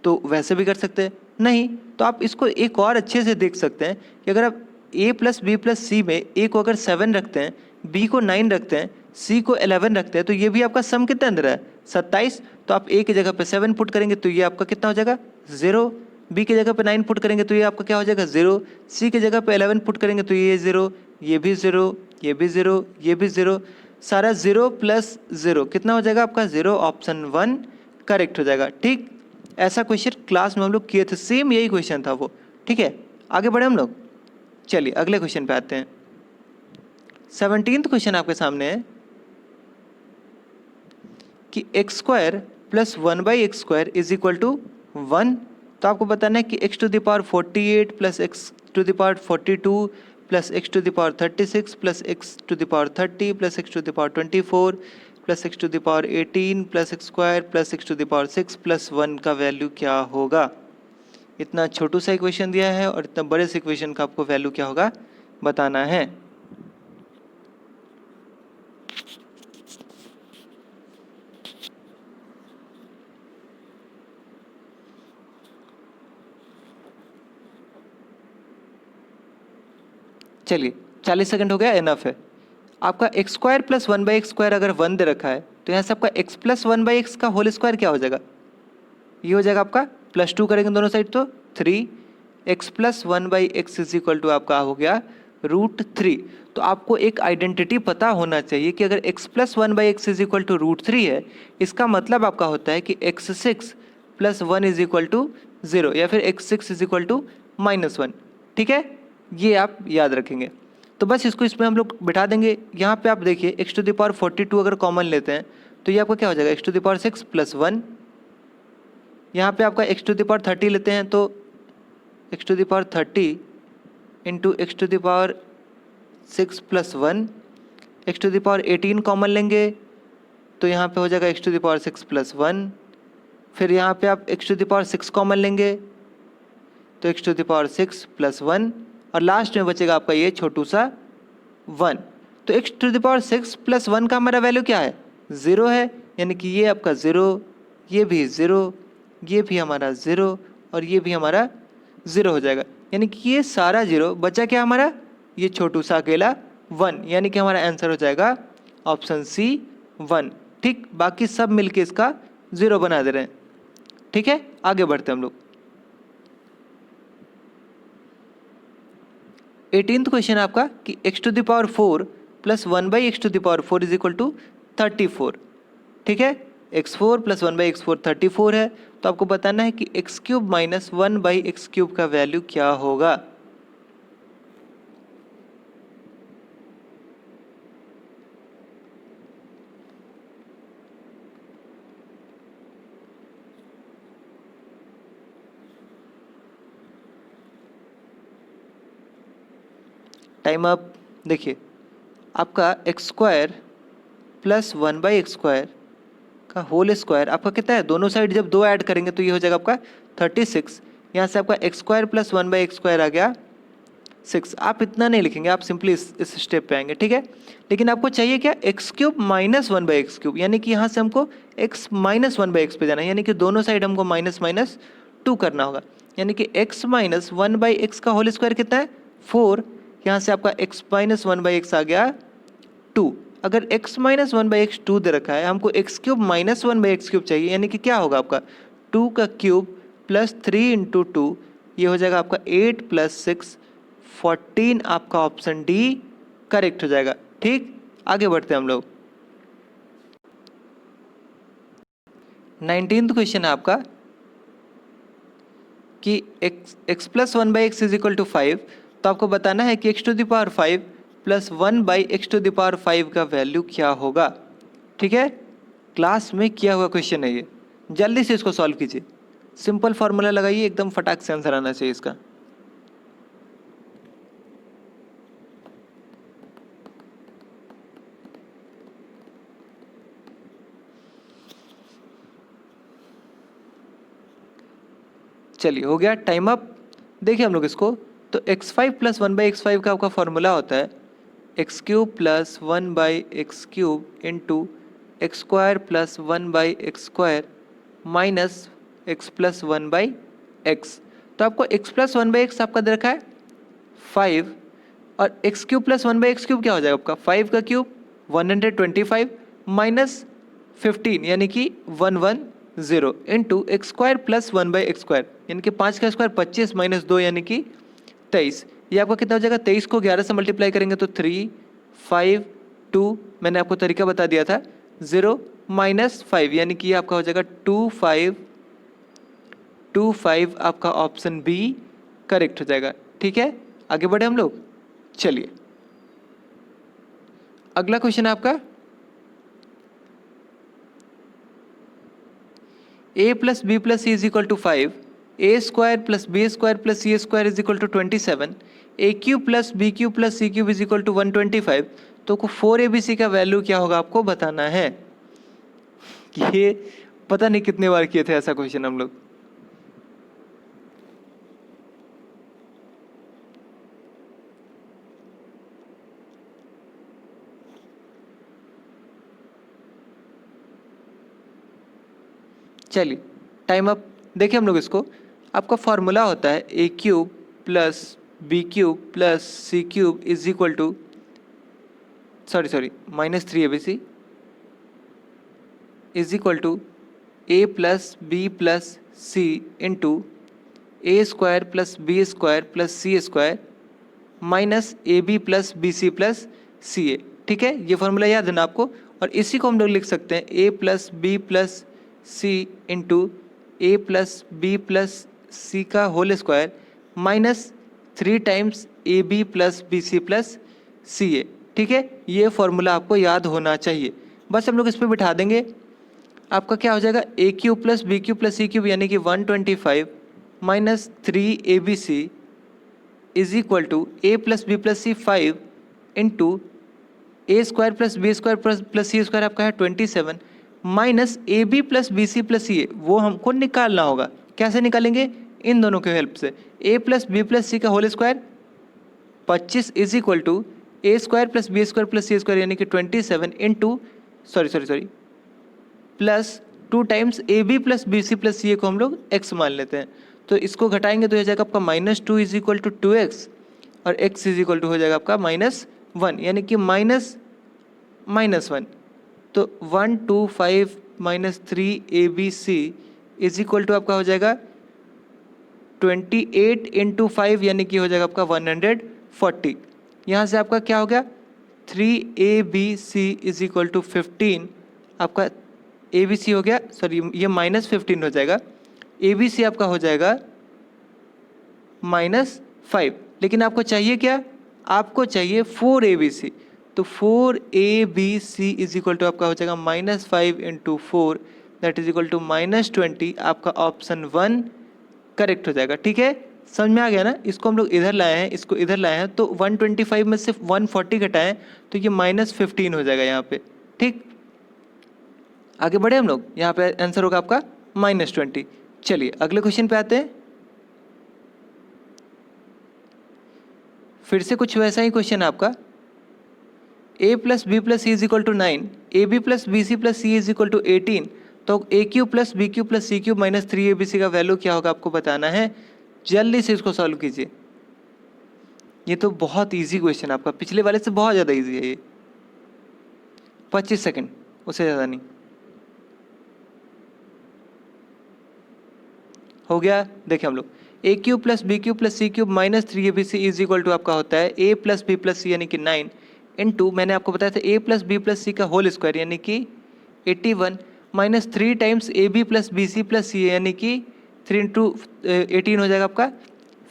तो वैसे भी कर सकते हैं, नहीं तो आप इसको एक और अच्छे से देख सकते हैं कि अगर आप a प्लस बी प्लस सी में a को अगर 7 रखते हैं, b को 9 रखते हैं, c को 11 रखते हैं, तो ये भी आपका सम कितना अंदर है 27, तो आप a की जगह पे 7 पुट करेंगे तो ये आपका कितना हो जाएगा 0, b की जगह पे 9 पुट करेंगे तो ये आपका क्या हो जाएगा 0, c की जगह पे 11 पुट करेंगे तो ये 0, ये भी 0, ये भी 0, ये भी 0, सारा 0 प्लस 0 कितना हो जाएगा आपका 0, ऑप्शन 1 करेक्ट हो जाएगा। ठीक, ऐसा क्वेश्चन क्लास में हम लोग किए थे, सेम यही क्वेश्चन था वो। ठीक है, आगे बढ़े हम लोग। चलिए अगले क्वेश्चन पे आते हैं। 17th क्वेश्चन आपके सामने है कि x square plus 1 by x square is equal to 1, तो आपको बताना है कि x to the power 48 plus x to the power 42 plus x to the power 36 plus x to the power 30 plus x to the power 24 plus x to the power 18 plus x square plus x to the power 6 plus 1 का वैल्यू क्या होगा। इतना छोटू सा इक्वेशन दिया है और इतना बड़े से इक्वेशन का आपको वैल्यू क्या होगा बताना है। चलिए 40 सेकंड हो गया, एनफ है। आपका x square plus 1 by x square अगर 1 दे रखा है, तो यहाँ से आपका एक्स प्लस 1 बाई एक्स का होल स्क्वायर क्या हो जाएगा, ये हो जाएगा आपका +2 करेंगे दोनों साइड तो 3, x plus 1 by x is equal to आपका हो गया √3। तो आपको एक आइडेंटिटी पता होना चाहिए कि अगर x plus 1 by x is equal to √3 है, इसका मतलब आपका होता है कि x6 plus 1 is equal to 0 या फिर x6 इज इक्वल टू -1। ठीक है, ये आप याद रखेंगे। तो बस इसको इसमें हम लोग बिठा देंगे। यहाँ पे आप देखिए x टू द पावर 42 अगर कॉमन लेते हैं तो ये आपका क्या हो जाएगा x to the power 6 plus 1। यहाँ पे आपका x टू द पावर 30 लेते हैं तो x to the power 30 into x to the power 6 plus 1, x to the power 18 common लेंगे तो यहाँ पे हो जाएगा x to the power 6 plus 1। फिर यहाँ पे आप x to the power 6 common लेंगे तो x to the power 6 plus 1 और लास्ट में बचेगा आपका ये छोटू सा 1। तो x to the power 6 plus 1 का हमारा वैल्यू क्या है 0 है, यानी कि ये आपका 0, ये भी 0, ये भी हमारा 0 और ये भी हमारा 0 हो जाएगा, यानी कि ये सारा 0 बचा क्या हमारा ये छोटू सा अकेला 1, यानी कि हमारा आंसर हो जाएगा ऑप्शन सी 1। ठीक, बाकी सब मिलके इसका 0 बना दे रहे हैं। ठीक है, आगे बढ़ते हैं हम लोग। 18th क्वेश्चन आपका कि x to the power 4 plus 1 by x to the power 4 is equal to 34। ठीक है, x4 प्लस 1 बाई x4 34 है, तो आपको बताना है कि x cube minus 1 by x cube का वैल्यू क्या होगा। Time up. देखिए आपका एक्स स्क्वायर प्लस 1/x² का होल स्क्वायर आपका कितना है, दोनों साइड जब 2 ऐड करेंगे तो ये हो जाएगा आपका 36। यहाँ से आपका x² प्लस 1/x² आ गया 6। आप इतना नहीं लिखेंगे, आप सिंपली इस स्टेप पे आएंगे, ठीक है। लेकिन आपको चाहिए क्या, x³ माइनस 1/x³, यानी कि यहाँ से हमको x माइनस 1/x पे जाना है, यानी कि दोनों साइड हमको माइनस माइनस 2 करना होगा। यानी कि x माइनस 1/x का होल स्क्वायर कितना है 4। यहाँ से आपका x माइनस 1/x आ गया 2। अगर x माइनस 1/x 2 दे रखा है, हमको x³ माइनस 1/x³ चाहिए, यानी कि क्या होगा आपका 2 का क्यूब प्लस 3 इंटू 2, ये हो जाएगा आपका 8 प्लस 6 14। आपका ऑप्शन डी करेक्ट हो जाएगा, ठीक। आगे बढ़ते हैं हम लोग। 19th क्वेश्चन है आपका कि x plus 1/x is equal to 5। तो आपको बताना है कि x⁵ प्लस 1/x⁵ का वैल्यू क्या होगा, ठीक है। क्लास में किया हुआ क्वेश्चन है ये, जल्दी से इसको सॉल्व कीजिए। सिंपल फॉर्मूला लगाइए, एकदम फटाक से आंसर आना चाहिए इसका। चलिए हो गया, टाइम अप। देखिए हम लोग इसको, तो x5 प्लस 1/x5 का आपका फॉर्मूला होता है x³ plus 1/x³ into x² plus 1/x² minus x plus 1/x। तो आपको x प्लस 1/x आपका दे रखा है 5, और x³ प्लस 1/x³ क्या हो जाएगा आपका 5 का क्यूब 125 माइनस 15 यानी कि 110 इंटू x² प्लस 1/x², यानी कि 5 का स्क्वायर 25 माइनस 2 यानी कि 23। ये आपका कितना हो जाएगा, 23 को 11 से मल्टीप्लाई करेंगे तो 3 5 2, मैंने आपको तरीका बता दिया था, 0 माइनस 5 यानी कि आपका हो जाएगा 25 आपका ऑप्शन बी करेक्ट हो जाएगा, ठीक है। आगे बढ़े हम लोग। चलिए अगला क्वेश्चन है आपका a plus B plus C is equal to 5, a² plus b² plus c² is equal to 27, a³ plus b³ plus c³ is equal to 125। तो 4abc का वैल्यू क्या होगा आपको बताना है। ये पता नहीं कितने बार किए थे ऐसा क्वेश्चन हम लोग। चलिए टाइम अप। देखिए हम लोग इसको, आपका फॉर्मूला होता है a³ plus b³ plus c³ is equal to -3abc is equal to a plus B plus C into a² plus b² plus c² minus ab plus bc plus ca, ठीक है। ये फॉर्मूला याद है ना आपको, और इसी को हम लोग लिख सकते हैं a plus B plus C into A plus B plus C का whole square minus 3 times A B plus B C plus C A, ठीक है। ये फॉर्मूला आपको याद होना चाहिए, बस हम लोग इस पर बिठा देंगे। आपका क्या हो जाएगा a³ plus b³ plus c³ यानी कि 125 minus 3abc is equal to a plus B plus C 5 into a² plus b² plus c² आपका है 27 minus A B plus B C plus C A, वो हमको निकालना होगा। कैसे निकालेंगे, इन दोनों के हेल्प से। a plus B plus C का whole square 25 is equal to a² plus b² plus c² यानी कि 27 into plus 2 times A B plus B C plus C A को हम लोग x मान लेते हैं। तो इसको घटाएंगे तो हो जाएगा आपका -2 इज इक्वल टू 2x और x इज इक्वल टू हो जाएगा आपका -1 यानी कि -1। तो 125 minus 3abc is equal to आपका हो जाएगा 28 इंटू 5 यानी कि हो जाएगा आपका 140। यहाँ से आपका क्या हो गया 3abc इज इक्वल टू 15, आपका abc हो गया, सॉरी ये -15 हो जाएगा, abc आपका हो जाएगा -5। लेकिन आपको चाहिए क्या, आपको चाहिए 4abc। तो 4abc इज इक्वल टू आपका हो जाएगा -5 into 4 that is equal to -20। आपका ऑप्शन 1 करेक्ट हो जाएगा, ठीक है। समझ में आ गया ना। इसको हम लोग इधर लाए हैं, इसको इधर लाए हैं, तो 125 में से 140 घटाएं तो ये -15 हो जाएगा यहाँ पे, ठीक। आगे बढ़े हम लोग, यहाँ पे आंसर होगा आपका -20। चलिए अगले क्वेश्चन पे आते हैं। फिर से कुछ वैसा ही क्वेश्चन है आपका। a plus B plus C is equal to 9, A B plus B C plus C is equal to 18, तो A cube plus B cube plus C cube minus 3abc का वैल्यू क्या होगा आपको बताना है। जल्दी से इसको सॉल्व कीजिए। ये तो बहुत इजी क्वेश्चन है आपका, पिछले वाले से बहुत ज़्यादा इजी है ये। 25 सेकंड, उससे ज़्यादा नहीं। हो गया, देखिए हम लोग A cube plus B cube plus C cube minus 3abc is equal to आपका होता है a plus B plus C यानी कि 9 इंटू मैंने आपको बताया था a plus B plus C का होल स्क्वायर यानी कि 81 minus 3 times A B plus B C plus C यानी कि 3 इंटू 18 हो जाएगा आपका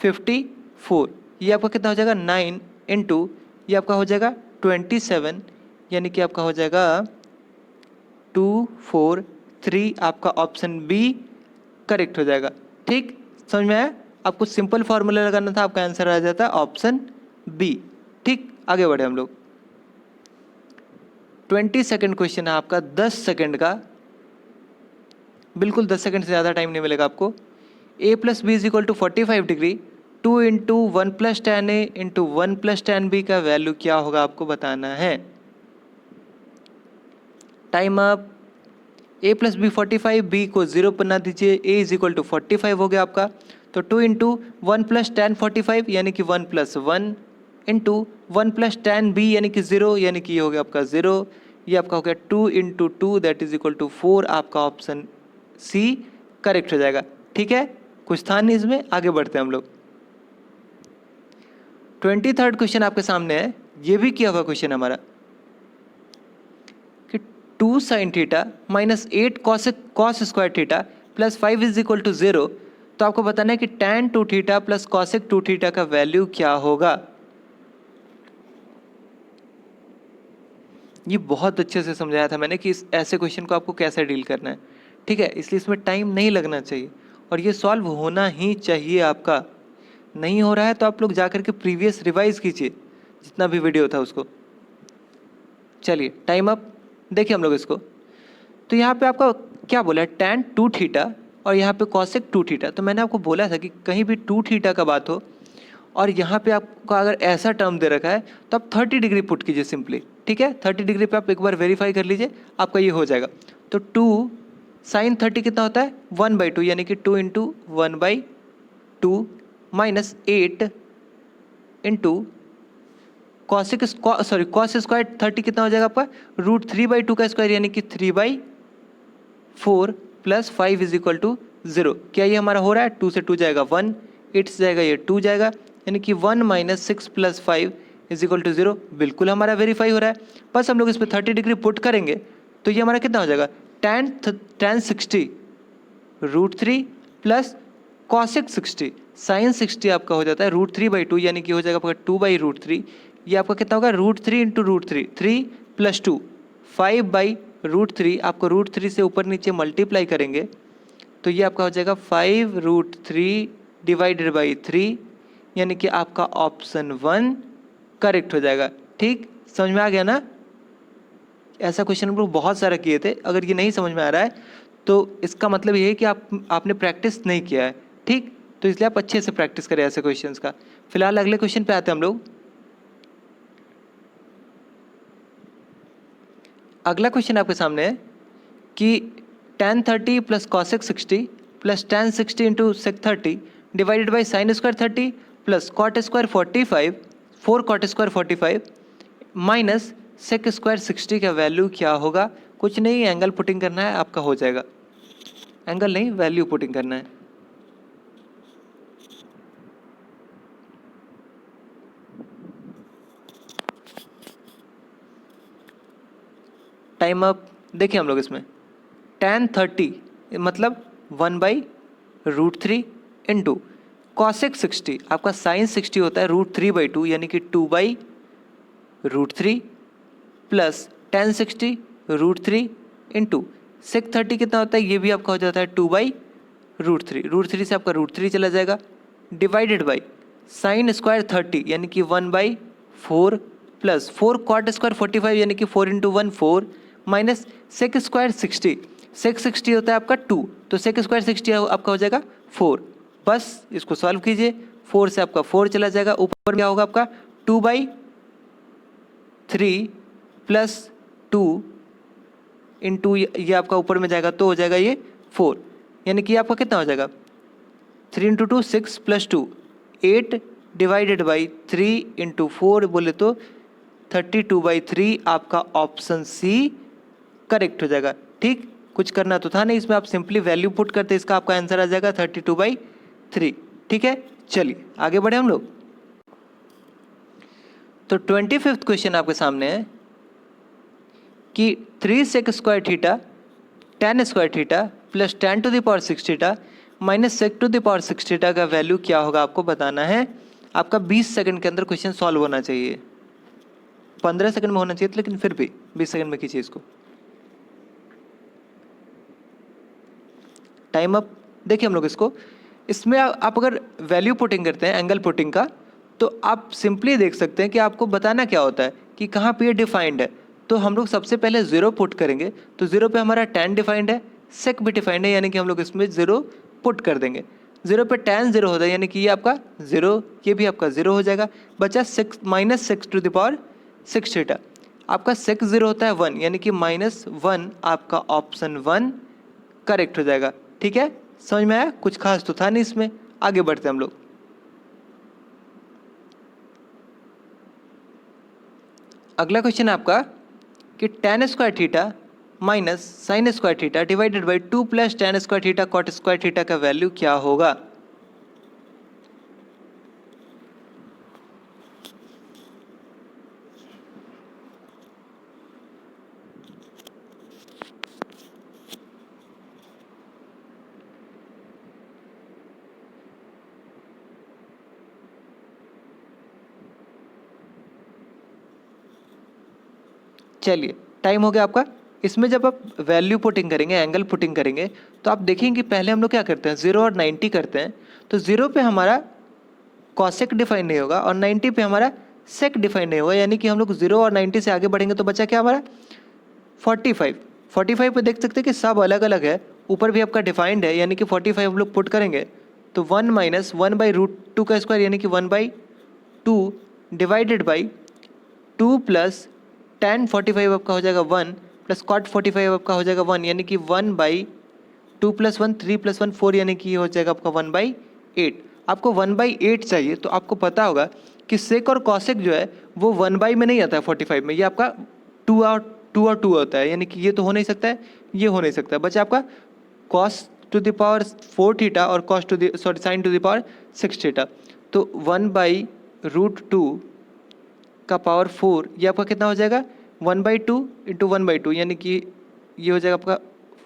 54। ये आपका कितना हो जाएगा 9 इंटू ये आपका हो जाएगा 27 यानी कि आपका हो जाएगा 243। आपका ऑप्शन बी करेक्ट हो जाएगा। ठीक, समझ में आया? आपको सिंपल फॉर्मूला लगाना था, आपका आंसर आ जाता है ऑप्शन बी। ठीक, आगे बढ़े हम लोग। 20 सेकंड क्वेश्चन है आपका, 10 सेकंड का, बिल्कुल 10 सेकंड से ज़्यादा टाइम नहीं मिलेगा आपको। a plus b is equal to 45 degree 2 into 1 plus tan a into 1 plus tan b का वैल्यू क्या होगा आपको बताना है। Time up. a plus b 45, b को 0 पर ना दीजिए, a इज इक्वल टू 45 हो गया आपका। तो 2 इंटू 1 प्लस टेन 45 यानी कि 1 plus 1 into 1 plus tan b यानी कि 0 यानी कि ये हो गया आपका 0। ये आपका हो गया 2 into 2 that is equal to 4। आपका ऑप्शन सी करेक्ट हो जाएगा। ठीक है, कुछ था नहीं इसमें, आगे बढ़ते हैं हम लोग। 23rd क्वेश्चन आपके सामने है। ये भी किया हुआ क्वेश्चन हमारा कि 2 sine theta minus 8 cos square theta plus 5 is equal to 0। तो आपको बताना है कि tan 2 theta plus cosec 2 theta का वैल्यू क्या होगा। ये बहुत अच्छे से समझाया था मैंने कि इस ऐसे क्वेश्चन को आपको कैसे डील करना है। ठीक है, इसलिए इसमें टाइम नहीं लगना चाहिए और ये सॉल्व होना ही चाहिए आपका। नहीं हो रहा है तो आप लोग जाकर के प्रीवियस रिवाइज कीजिए, जितना भी वीडियो था उसको। चलिए टाइम अप। देखिए हम लोग इसको, तो यहाँ पे आपका क्या बोला है, tan 2 थीटा और यहाँ पे cosec 2 थीटा। तो मैंने आपको बोला था कि कहीं भी 2 थीटा का बात हो और यहाँ पे आपको अगर ऐसा टर्म दे रखा है तो आप 30 डिग्री पुट कीजिए सिंपली। ठीक है, 30 डिग्री पे आप एक बार वेरीफाई कर लीजिए, आपका ये हो जाएगा। तो 2 साइन 30 कितना होता है 1/2 यानी कि 2 into 1/2 minus 8 into cos square 30 कितना हो जाएगा आपका √3/2 का स्क्वायर यानी कि 3/4 प्लस 5 इज इक्वल टू 0। क्या ये हमारा हो रहा है, 2 से 2 जाएगा 1, 8 से जाएगा ये 2 जाएगा यानी कि 1 minus 6 plus 5 is equal to 0। बिल्कुल हमारा वेरीफाई हो रहा है। बस हम लोग इस पर 30 डिग्री पुट करेंगे तो ये हमारा कितना हो जाएगा tan 60 √3 प्लस कॉसेक 60 साइन 60 आपका हो जाता है √3/2 यानी कि हो जाएगा आपका 2/√3। ये आपका कितना होगा √3 इंटू √3 3 प्लस 2 5/√3। आपको √3 से ऊपर नीचे मल्टीप्लाई करेंगे तो ये आपका हो जाएगा 5√3 डिवाइडेड बाई 3 यानी कि आपका ऑप्शन 1 करेक्ट हो जाएगा। ठीक, समझ में आ गया ना? ऐसा क्वेश्चन हम लोग बहुत सारा किए थे। अगर ये नहीं समझ में आ रहा है तो इसका मतलब ये है कि आपने प्रैक्टिस नहीं किया है। ठीक, तो इसलिए आप अच्छे से प्रैक्टिस करें ऐसे क्वेश्चंस का। फिलहाल अगले क्वेश्चन पे आते हैं हम लोग। अगला क्वेश्चन आपके सामने है कि tan 30 plus cosec 60 plus tan 60 into sec 30 divided by sine square 30 plus cot square 45 4 cot square 45 minus sec square 60 का वैल्यू क्या होगा। कुछ नहीं, एंगल पुटिंग करना है, आपका हो जाएगा। एंगल नहीं, वैल्यू पुटिंग करना है। Time up. देखिए हम लोग इसमें tan 30 मतलब 1/√3 इंटू कॉसेक 60 आपका साइन 60 होता है √3/2 यानी कि 2/√3 प्लस tan 60 √3 इंटू सेक 30 कितना होता है, ये भी आपका हो जाता है 2/√3। √3 से आपका √3 चला जाएगा डिवाइडेड बाई साइन स्क्वायर 30 यानी कि 1/4 प्लस 4 कॉट स्क्वायर 45 यानी कि 4 इंटू 1 4 माइनस सेक स्क्वायर 60, सेक 60 होता है आपका 2, तो सेक स्क्वायर 60 आपका हो जाएगा 4। बस इसको सॉल्व कीजिए, 4 से आपका 4 चला जाएगा, ऊपर क्या होगा आपका 2/3 प्लस 2 इंटू ये आपका ऊपर में जाएगा तो हो जाएगा ये 4, यानी कि आपका कितना हो जाएगा 3 into 2 6 plus 2 8 divided by 3 into 4 बोले तो 32/3 आपका ऑप्शन सी करेक्ट हो जाएगा। ठीक, कुछ करना तो था नहीं इसमें, आप सिंपली वैल्यू पुट करते इसका आपका आंसर आ जाएगा 32/3। ठीक है, चलिए आगे बढ़े हम लोग। तो 25th क्वेश्चन आपके सामने है कि 3 sec square theta tan square theta plus tan to the power 6 theta minus sec to the power 6 theta का वैल्यू क्या होगा आपको बताना है। आपका 20 सेकंड के अंदर क्वेश्चन सॉल्व होना चाहिए, 15 सेकंड में होना चाहिए था, लेकिन फिर भी 20 सेकंड में कीजिए इसको। Time up. देखिए हम लोग इसको, इसमें आप अगर वैल्यू पुटिंग करते हैं एंगल पुटिंग का, तो आप सिंपली देख सकते हैं कि आपको बताना क्या होता है कि कहाँ पे ये डिफाइंड है। तो हम लोग सबसे पहले 0 पुट करेंगे, तो 0 पे हमारा tan डिफाइंड है, सेक भी डिफाइंड है, यानी कि हम लोग इसमें 0 पुट कर देंगे। 0 पे tan 0 होता है, यानी कि ये आपका 0, ये भी आपका 0 हो जाएगा। बचा 6 minus 6 to the power 6 theta, आपका सेक 0 होता है 1, यानी कि -1 आपका ऑप्शन 1 करेक्ट हो जाएगा। ठीक है, समझ में आया? कुछ खास तो था नहीं इसमें, आगे बढ़ते हैं हम लोग। अगला क्वेश्चन आपका कि tan square theta minus sine square theta divided by 2 plus tan square theta cot square theta का वैल्यू क्या होगा। चलिए टाइम हो गया आपका। इसमें जब आप वैल्यू पुटिंग करेंगे, एंगल पुटिंग करेंगे, तो आप देखेंगे पहले हम लोग क्या करते हैं 0 और 90 करते हैं। तो 0 पे हमारा कॉसेक डिफाइन नहीं होगा और 90 पे हमारा सेक डिफाइन नहीं होगा, यानी कि हम लोग 0 और 90 से आगे बढ़ेंगे तो बचा क्या हमारा 45। 45 पे देख सकते हैं कि सब अलग अलग है, ऊपर भी आपका डिफाइंड है, यानी कि 45 हम लोग पुट करेंगे तो 1 माइनस 1/√2 का स्क्वायर, यानी कि 1/2 डिवाइडेड बाई 2 प्लस tan 45 आपका हो जाएगा 1 प्लस cot 45 आपका हो जाएगा 1, यानी कि 1/2 प्लस 1 3 प्लस 1 4, यानी कि ये हो जाएगा आपका 1/8। आपको 1/8 चाहिए, तो आपको पता होगा कि सेक और कॉसेक जो है वो 1 में नहीं आता है 45 में, ये आपका 2 और 2 होता है, यानी कि ये तो हो नहीं सकता है, ये हो नहीं सकता है। बचा आपका cos to the power 4 theta और cos to the sin to the power 6 theta. तो 1/√2 का पावर 4, ये आपका कितना हो जाएगा 1/2 इंटू 1/2, यानी कि ये हो जाएगा आपका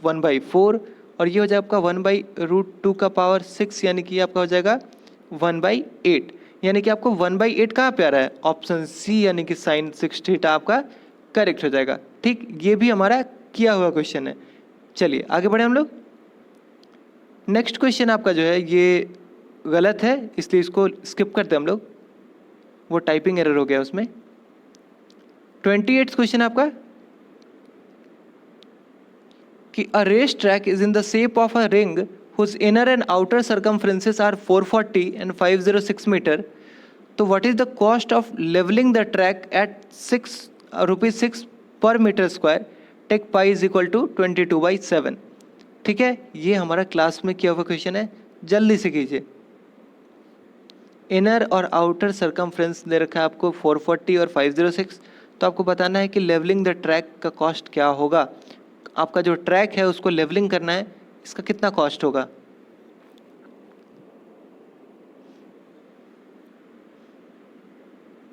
1/4 और ये हो जाएगा आपका 1/√2 का पावर 6, यानी कि आपका हो जाएगा 1/8, यानी कि आपको 1/8 कहाँ पे आ रहा है ऑप्शन सी, यानी कि sin 6 थीटा आपका करेक्ट हो जाएगा। ठीक, ये भी हमारा किया हुआ क्वेश्चन है। चलिए आगे बढ़े हम लोग। नेक्स्ट क्वेश्चन आपका जो है ये गलत है, इसलिए इसको स्किप करते हैं हम लोग, वो टाइपिंग एरर हो गया उसमें। 28th क्वेश्चन आपका कि a race track is in the shape of a ring whose inner and outer circumferences are 440 and 506 metre. तो what is the cost of levelling the track at ₹6 per metre square, take pi is equal to 22/7। ठीक है, ये हमारा क्लास में किया हुआ क्वेश्चन है, जल्दी से कीजिए। इनर और आउटर सर्कमफ्रेंस दे रखा है आपको 440 और 506, तो आपको बताना है कि लेवलिंग द ट्रैक का कॉस्ट क्या होगा। आपका जो ट्रैक है उसको लेवलिंग करना है, इसका कितना कॉस्ट होगा।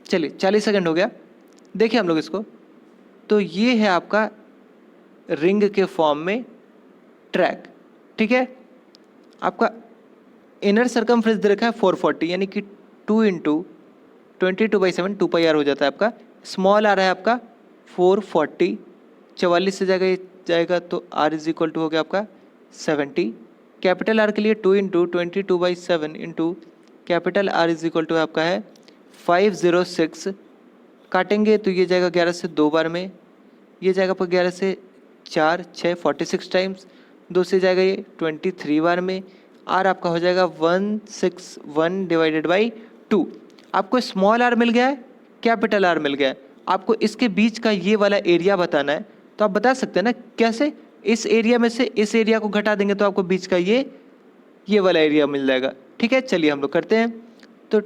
चलिए 40 सेकंड हो गया। देखिए हम लोग इसको, तो ये है आपका रिंग के फॉर्म में ट्रैक। ठीक है, आपका इनर सर्कमफ्रेंस दे रखा है 440, यानी कि 2 इंटू 22/7 2πr हो जाता है आपका। स्मॉल आ रहा है आपका 440, 44 से जाएगा तो r इज इक्वल टू हो गया आपका 70। कैपिटल R के लिए 2 into 22/7 into capital R is equal to आपका है 506। काटेंगे तो ये जाएगा 11 से 2 बार में, ये जाएगा आपका 11 से 4 6 46 टाइम्स, 2 से जाएगा ये 23 बार में। आर आपका हो जाएगा 161 डिवाइडेड बाई 2। आपको स्मॉल आर मिल गया है, कैपिटल आर मिल गया है, आपको इसके बीच का ये वाला एरिया बताना है। तो आप बता सकते हैं ना कैसे, इस एरिया में से इस एरिया को घटा देंगे तो आपको बीच का ये वाला एरिया मिल जाएगा। ठीक है, चलिए हम लोग करते हैं। तो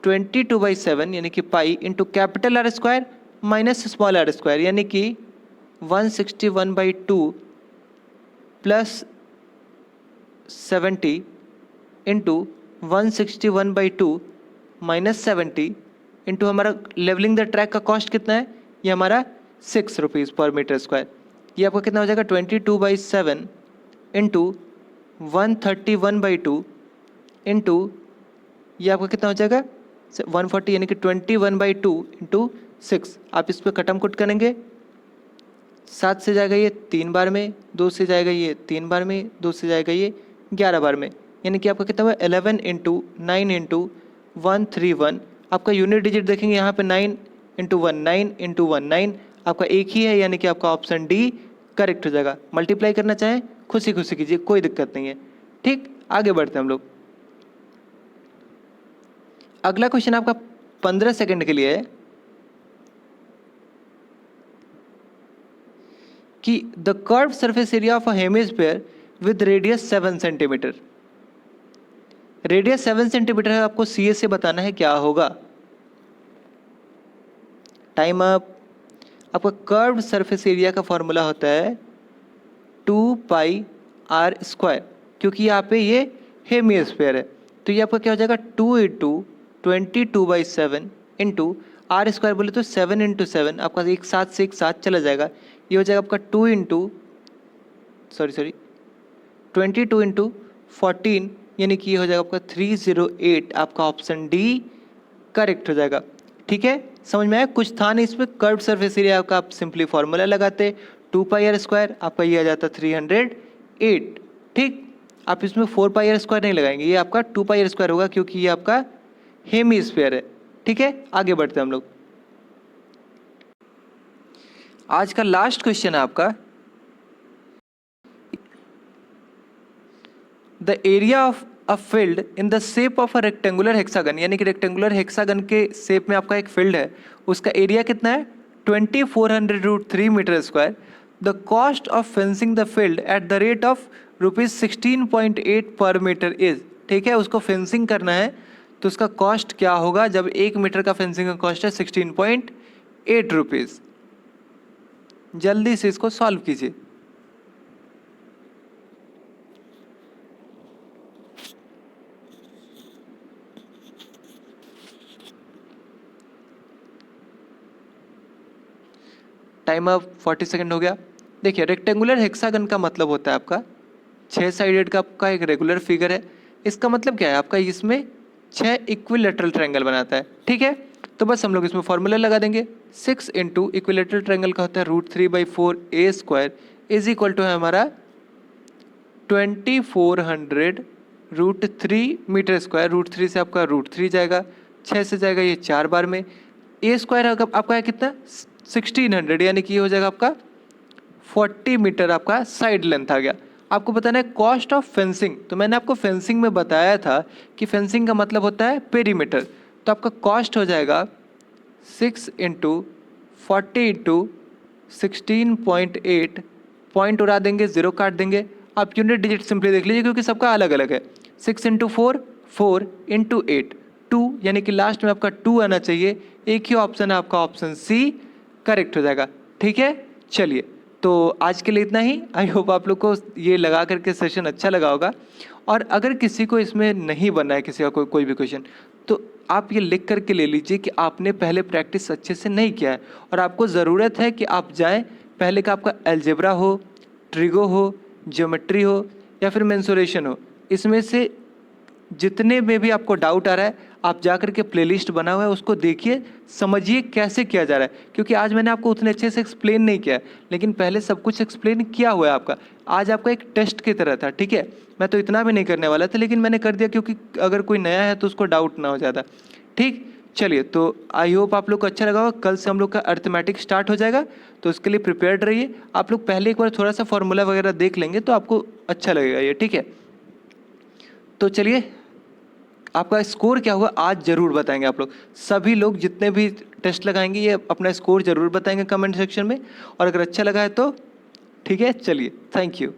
22/7 यानी कि pi into capital R square minus small R square यानी कि 161/2 प्लस 70 इंटू 161/2 माइनस 70 इंटू हमारा लेवलिंग द ट्रैक का कॉस्ट कितना है, ये हमारा 6 रुपीज़ पर मीटर स्क्वायर। ये आपका कितना हो जाएगा 22/7 इंटू 131/2 इंटू ये आपका कितना हो जाएगा 140 यानी कि 21/2 इंटू 6। आप इस पर कटम कुट करेंगे, 7 से जाएगा ये 3 बार में, 2 से जाएगा ये 3 बार में, 2 से जाएगा ये 11 बार में, यानी कि आपका कितना हुआ 11 इंटू 9 इंटू 131। आपका यूनिट डिजिट देखेंगे यहाँ पे 9 इंटू 1 9 इंटू 1 9, आपका एक ही है यानी कि आपका ऑप्शन डी करेक्ट हो जाएगा। मल्टीप्लाई करना चाहें खुशी खुशी कीजिए, कोई दिक्कत नहीं है। ठीक, आगे बढ़ते हैं हम लोग। अगला क्वेश्चन आपका 15 सेकंड के लिए है कि the curve surface area of a hemisphere with radius 7 centimetre. Radius 7 centimetre है, आपको सीए से बताना है क्या होगा। Time up. आपका कर्व सरफेस एरिया का फॉर्मूला होता है 2πr², क्योंकि यहाँ पे ये हेमिस्फीयर है। तो ये आपका क्या हो जाएगा 2 इंटू 22/7 इंटू आर स्क्वायर, बोले तो 7 इंटू 7, आपका एक साथ से एक साथ चला जाएगा। ये हो जाएगा आपका 2 इंटू 22 इंटू 14 यानी कि ये हो जाएगा आपका 308। आपका ऑप्शन डी करेक्ट हो जाएगा। ठीक है, समझ में आया? कुछ था नहीं इसमें, कर्व सरफेस एरिया का आप सिंपली फॉर्मूला लगाते 2πr², आपका ये आ जाता 308। ठीक, आप इसमें 4πr² नहीं लगाएंगे, ये आपका 2πr² होगा क्योंकि ये आपका हेमिस्फीयर है। ठीक है, आगे बढ़ते हैं हम लोग। आज का लास्ट क्वेश्चन है आपका the area of a field in the shape of a rectangular hexagon, यानी कि रेक्टेंगुलर हेक्सागन के शेप में आपका एक फील्ड है, उसका एरिया कितना है 2400√3 metre square. The cost of fencing the field at the rate of ₹16.8 per metre is. ठीक है, उसको फेंसिंग करना है तो उसका कॉस्ट क्या होगा जब 1 मीटर का फेंसिंग का कॉस्ट है 16.8 रुपीज़। जल्दी से इसको सॉल्व कीजिए। टाइम अब 40 सेकंड हो गया। देखिए, रेक्टेंगुलर हेक्सागन का मतलब होता है आपका 6 साइडेड का आपका एक रेगुलर फिगर है। इसका मतलब क्या है आपका, इसमें 6 इक्विलेटरल ट्रायंगल बनाता है। ठीक है, तो बस हम लोग इसमें फॉर्मूला लगा देंगे। 6 इंटू इक्विलेटरल ट्रायंगल का होता है √3/4a² इज इक्वल टू है हमारा 2400√3 मीटर स्क्वायर। √3 से आपका √3 जाएगा, 6 से जाएगा ये 4 बार में, ए स्क्वायर आपका है कितना 1600, यानी कि ये हो जाएगा आपका 40 मीटर आपका साइड लेंथ आ गया। आपको बताना है कॉस्ट ऑफ फेंसिंग। तो मैंने आपको फेंसिंग में बताया था कि फेंसिंग का मतलब होता है पेरीमीटर। तो आपका कॉस्ट हो जाएगा 6 इंटू 40 इंटू 16.8, पॉइंट उड़ा देंगे, जीरो काट देंगे। आप यूनिट डिजिट सिंपली देख लीजिए क्योंकि सबका अलग अलग है। 6 इंटू 4 4 इंटू 8 2, यानी कि लास्ट में आपका 2 आना चाहिए। एक ही ऑप्शन है आपका, ऑप्शन सी करेक्ट हो जाएगा। ठीक है, चलिए तो आज के लिए इतना ही। आई होप आप लोग को ये लगा करके सेशन अच्छा लगा होगा। और अगर किसी को इसमें नहीं बनना है, किसी का कोई भी क्वेश्चन, तो आप ये लिख करके ले लीजिए कि आपने पहले प्रैक्टिस अच्छे से नहीं किया है और आपको ज़रूरत है कि आप जाएं पहले का आपका अलजेब्रा हो, ट्रिगो हो, ज्योमेट्री हो या फिर मेंसुरेशन हो, इसमें से जितने में भी आपको डाउट आ रहा है आप जा कर के प्लेलिस्ट बना हुआ है उसको देखिए, समझिए कैसे किया जा रहा है। क्योंकि आज मैंने आपको उतने अच्छे से एक्सप्लेन नहीं किया है, लेकिन पहले सब कुछ एक्सप्लेन किया हुआ है आपका। आज आपका एक टेस्ट की तरह था। ठीक है, मैं तो इतना भी नहीं करने वाला था लेकिन मैंने कर दिया क्योंकि अगर कोई नया है तो उसको डाउट ना हो ज़्यादा। ठीक, चलिए, तो आई होप आप लोग को अच्छा लगा होगा। कल से हम लोग का अर्थमेटिक स्टार्ट हो जाएगा, तो उसके लिए प्रिपेयर्ड रहिए। आप लोग पहले एक बार थोड़ा सा फॉर्मूला वगैरह देख लेंगे तो आपको अच्छा लगेगा ये, ठीक है। तो चलिए, आपका स्कोर क्या हुआ आज ज़रूर बताएंगे आप लोग। सभी लोग जितने भी टेस्ट लगाएंगे ये अपना स्कोर ज़रूर बताएंगे कमेंट सेक्शन में, और अगर अच्छा लगा है तो ठीक है। चलिए, थैंक यू।